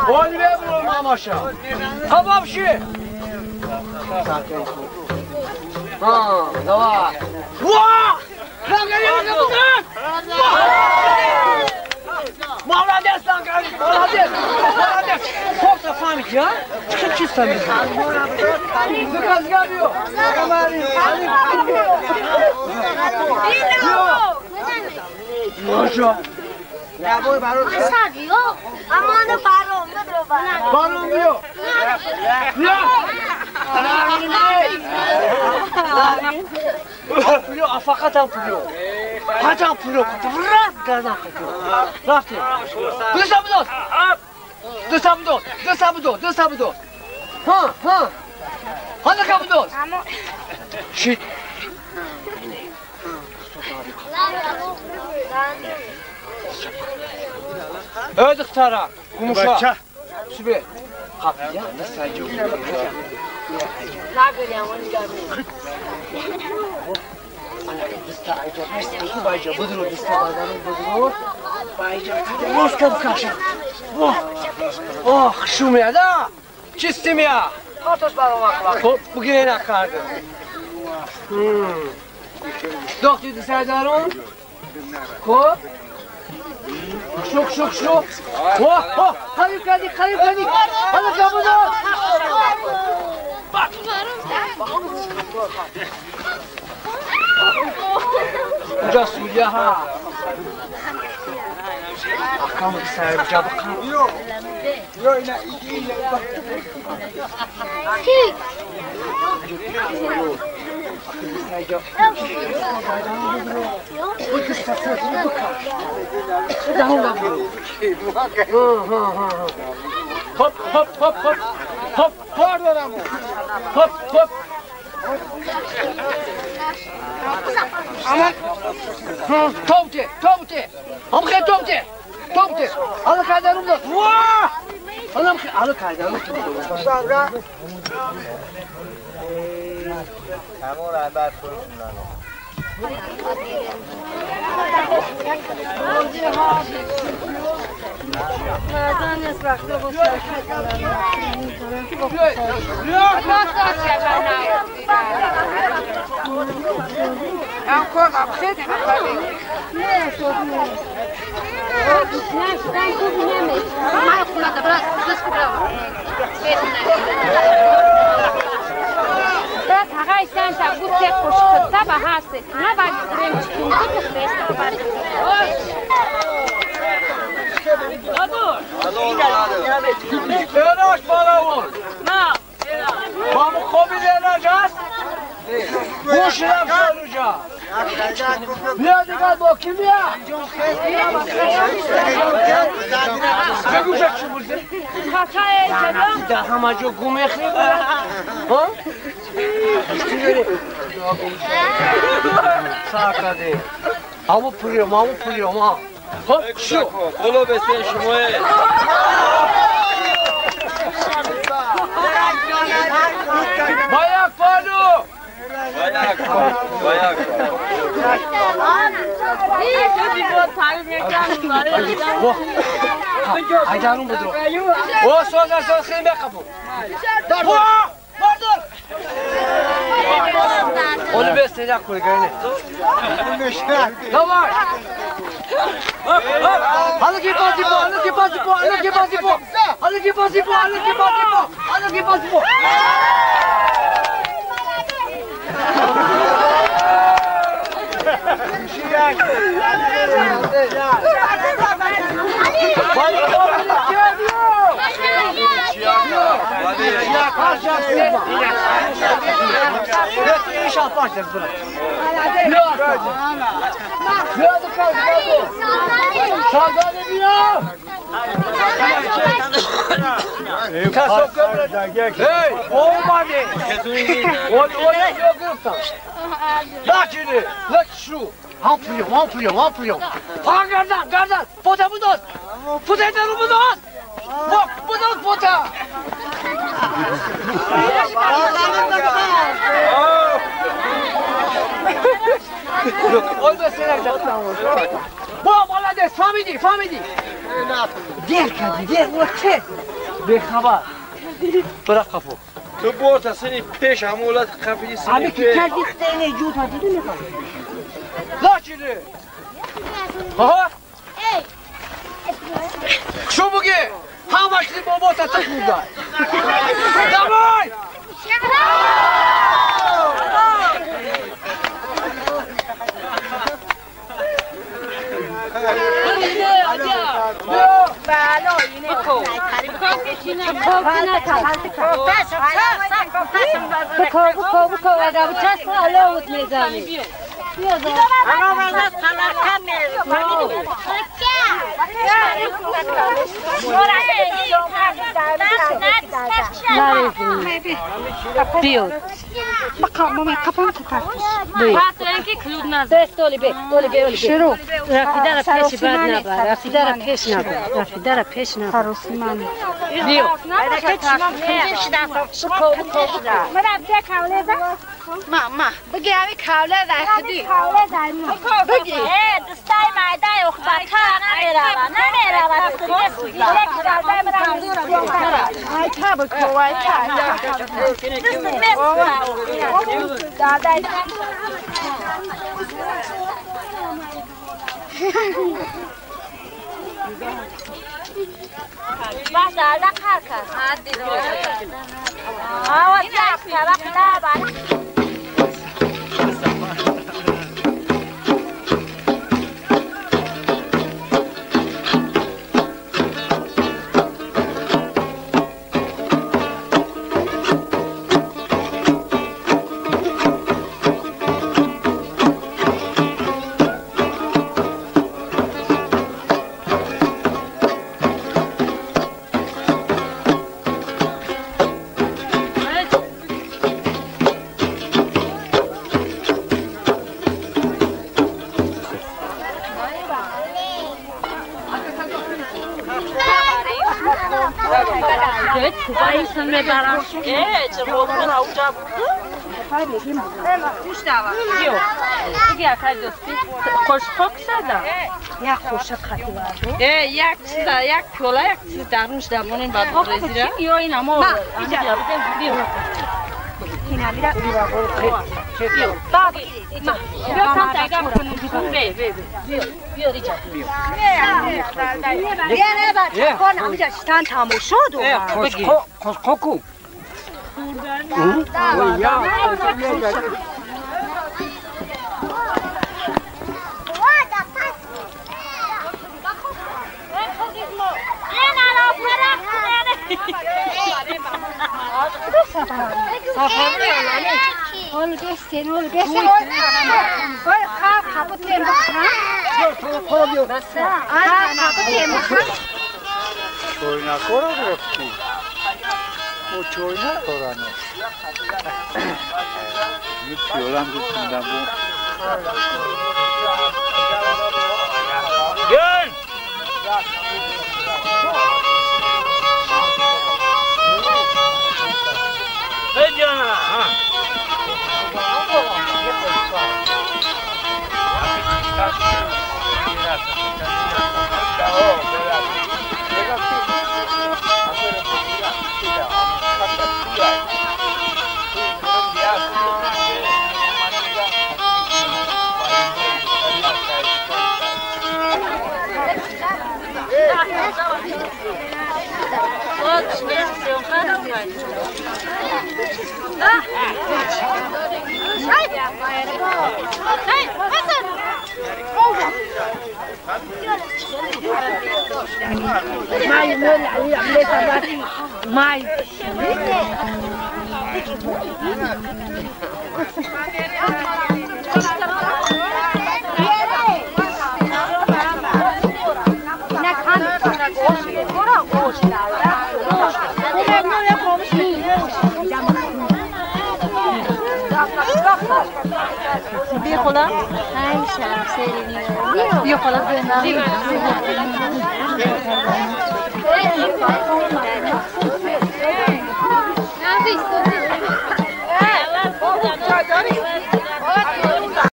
Onu ver bunu mamaşa. Tamam şey. Ha, давай. Вау! Молодец, молодец, молодец. Попса память, а? Что чисто? Заказгавил. Маша. Asagio, amano barom, bedro barom. Barom diyor. Ya. Pulio, fakat pulio. Kaçan pulio, kaçan gazan pulio. Rafti. Dışarıda. Dışarıda, dışarıda, dışarıda. Ha, ha. Hadi kapıda. Shit. Ödük tara. Kumuşa. Sübe. Kapıya mesaj yok. Ne görüyorum onu görmüyorum. Dista ayca, dista ayca, budur, dista aycanın budur. Ayca, moskab kaşa. Oh, şum ya da. Çistim ya. Atos bağlamak var. Bugün en akardı. Doktor dışarıdan. Ko. Şok şok şok. Oh, kayıp geldik, kayıp geldik. Hadi kapıda. Bak. Uca suya ha. Akamı sarıp cabıkan. Yok. Yok yine iyi bak. Ki. Bu kıstası bu kadar. Daha da bu. Hop hop hop hop. Hop pardon ama. Hop hop. Aman. Topte, topte. Amke topte. Topte. Al kaydarımda. Vaa! Anam al kaydarım. Sonra همون رو بعد خودتون نگم مردان از وقت Teraz hagaj santa butte koşkutta bahase. Ne bak krem çıkındı ki kresta var. Eraş balavun. Na. Mamu kobi vereceğiz. Boşuna soracağız. Ne dikkat bu kim ya? Ne güzel çıkmışsın. Hatay canım. Daha maço gumekli var. Ha? Sakade. Amu puluyor, mamu puluyor ma. Hop şu. Kolo besen şumoye Bayak palo. Bayak Bayak Aydanın budur. O sonra khime kapı. Vah! Vardır. Onu besleyecek koy gönlü. Tamam. Hadi ki pasipo, hadi ki pasipo, hadi ki pasipo. Hadi ki pasipo, hadi ki pasipo. Hadi ki pasipo. İnşallah başlarız buna. Yok. Yok kaldı. Sağdan ediyor. Kasok gömre. Hey, olmadı. O yok gruptan. Bak şimdi. Bak şu. Hamplıyor. Ha gardan. Pota bu dost. Pota ederim bu dost. Bak bu dost pota. Yok, oldu sen. Bu молодец, family. دیر کردی دیر اون چه بخبر برا قفو تو برد سنی پیش همولت قفی سنی همه که کردی خیلی جوت ها دیدی میخوام لا چیده ها شو بگه همش لی بابا تا تکوندن دمای شروع رفیده را پیش بعد نبر رفیده را پیش نبر رفیده را پیش نبر سروسیمانی بیو ما بگی همی کوله وقتی بگی دستای معده اخبار کار نمیره ای تا بکو ای باشه الان کار کن آواز یک طرف یک چیز یک کوله یک چیز درونش درمونین بعد بریزیره یا این اما اینجا بیو اینا میره بیو بیا کام تاگم کنیم بیو دیگه بیو نه بعد کن اونجا شتان تموم شد بگی کوکو یا چوینا کورا گرفتی او چوینا کورانه یک پیولم گفتم بود گل بجانا بیا خدا ای سلام سری بیا خدا بیا